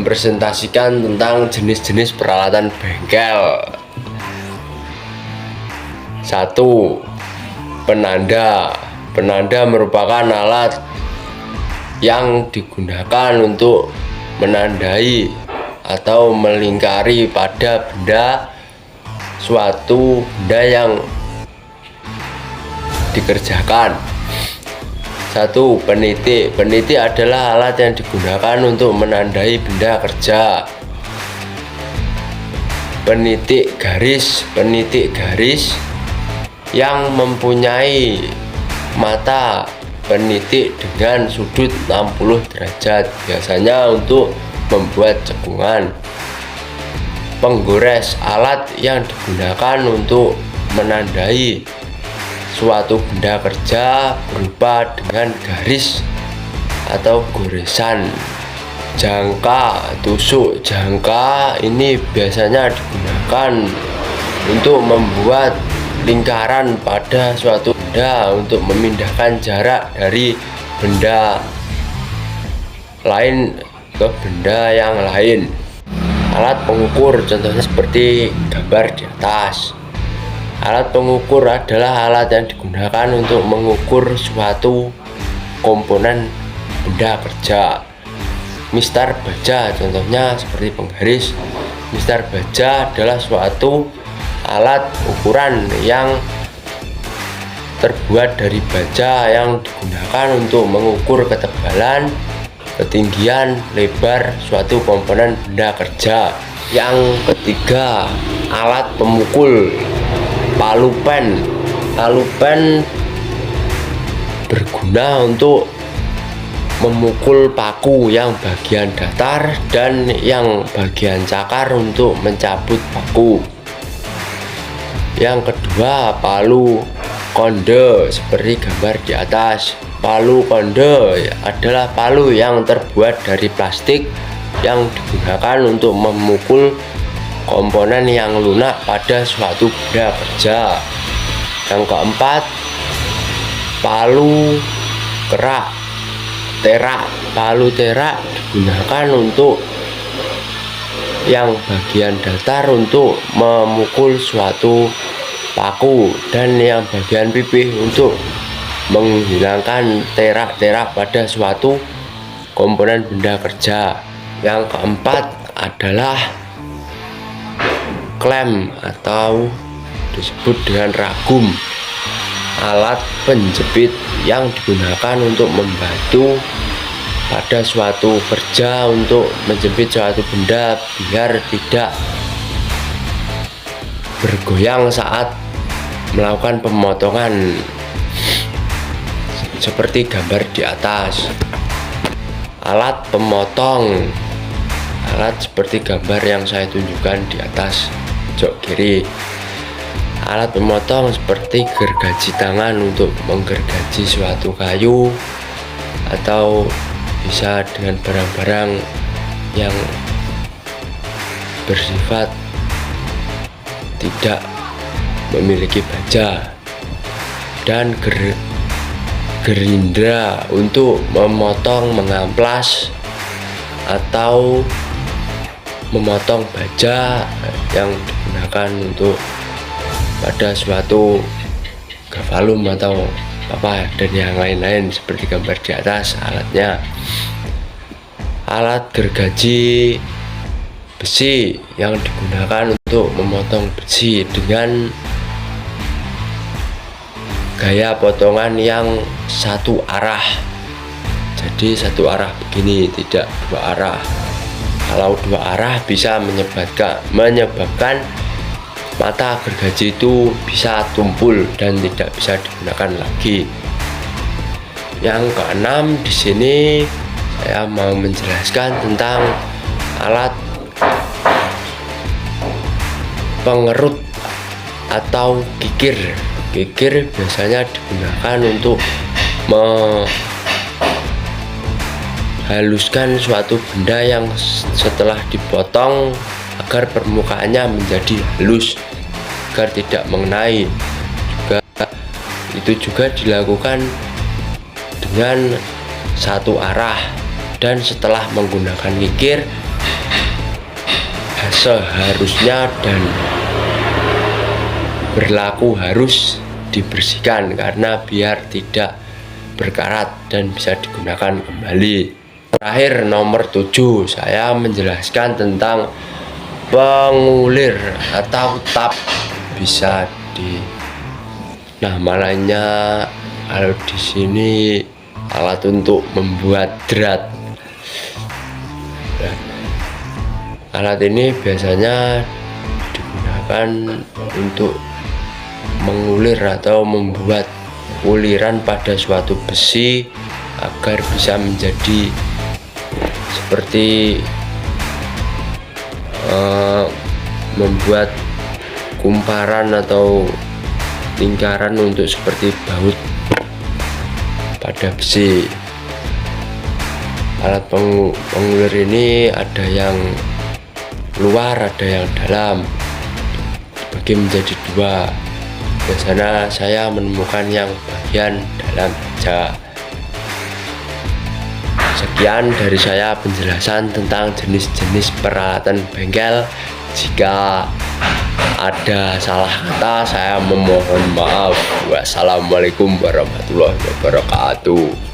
mempresentasikan tentang jenis-jenis peralatan bengkel. 1. Penanda. Penanda merupakan alat yang digunakan untuk menandai atau melingkari pada benda suatu benda yang dikerjakan. 1. Penitik. Penitik adalah alat yang digunakan untuk menandai benda kerja. Penitik garis. Penitik garis yang mempunyai mata penitik dengan sudut 60 derajat, biasanya untuk membuat cekungan. Penggores. Alat yang digunakan untuk menandai suatu benda kerja berupa dengan garis atau goresan. Jangka. Tusuk. Jangka ini biasanya digunakan untuk membuat lingkaran pada suatu benda untuk memindahkan jarak dari benda lain ke benda yang lain. Alat pengukur, contohnya seperti gambar di atas. Alat pengukur adalah alat yang digunakan untuk mengukur suatu komponen benda kerja. Mistar baja, contohnya seperti penggaris. Mistar baja adalah suatu alat ukuran yang terbuat dari baja yang digunakan untuk mengukur ketebalan, ketinggian, lebar suatu komponen benda kerja. Yang ketiga, alat pemukul. Palu pen. Palu pen berguna untuk memukul paku yang bagian datar dan yang bagian cakar untuk mencabut paku. Yang kedua, palu konde seperti gambar di atas. Palu konde adalah palu yang terbuat dari plastik yang digunakan untuk memukul komponen yang lunak pada suatu benda kerja. Yang keempat, palu kerak. Terak. Palu terak digunakan untuk yang bagian datar untuk memukul suatu paku dan yang bagian pipih untuk menghilangkan terak-terak pada suatu komponen benda kerja. Yang keempat adalah klem atau disebut dengan ragum, alat penjepit yang digunakan untuk membantu pada suatu kerja untuk menjepit suatu benda biar tidak bergoyang saat melakukan pemotongan seperti gambar di atas. Alat pemotong, alat seperti gambar yang saya tunjukkan di atas pojok kiri. Alat pemotong seperti gergaji tangan untuk menggergaji suatu kayu, atau bisa dengan barang-barang yang bersifat tidak memiliki baja. Dan gerindra untuk memotong, mengamplas atau memotong baja yang digunakan untuk pada suatu gavalum atau apa dan yang lain-lain seperti gambar di atas alatnya. Alat gergaji besi yang digunakan untuk memotong besi dengan gaya potongan yang satu arah. Jadi satu arah begini, tidak dua arah. Kalau dua arah bisa menyebabkan mata gergaji itu bisa tumpul dan tidak bisa digunakan lagi. Yang keenam, di sini saya mau menjelaskan tentang alat pengerut atau kikir. Kikir biasanya digunakan untuk menghaluskan suatu benda yang setelah dipotong agar permukaannya menjadi halus agar tidak mengenai. Itu juga dilakukan dengan satu arah, dan setelah menggunakan kikir seharusnya dan berlaku harus dibersihkan karena biar tidak berkarat dan bisa digunakan kembali. Terakhir nomor 7, saya menjelaskan tentang pengulir atau tap. Bisa di nama lainnya kalau di sini alat untuk membuat drat. Alat ini biasanya digunakan untuk mengulir atau membuat uliran pada suatu besi agar bisa menjadi seperti membuat kumparan atau lingkaran untuk seperti baut pada besi. Alat pengulir ini ada yang luar, ada yang dalam, dibagi menjadi 2. Biasanya saya menemukan yang bagian dalam saja. Sekian dari saya penjelasan tentang jenis-jenis peralatan bengkel. Jika ada salah kata, saya memohon maaf. Wassalamualaikum warahmatullahi wabarakatuh.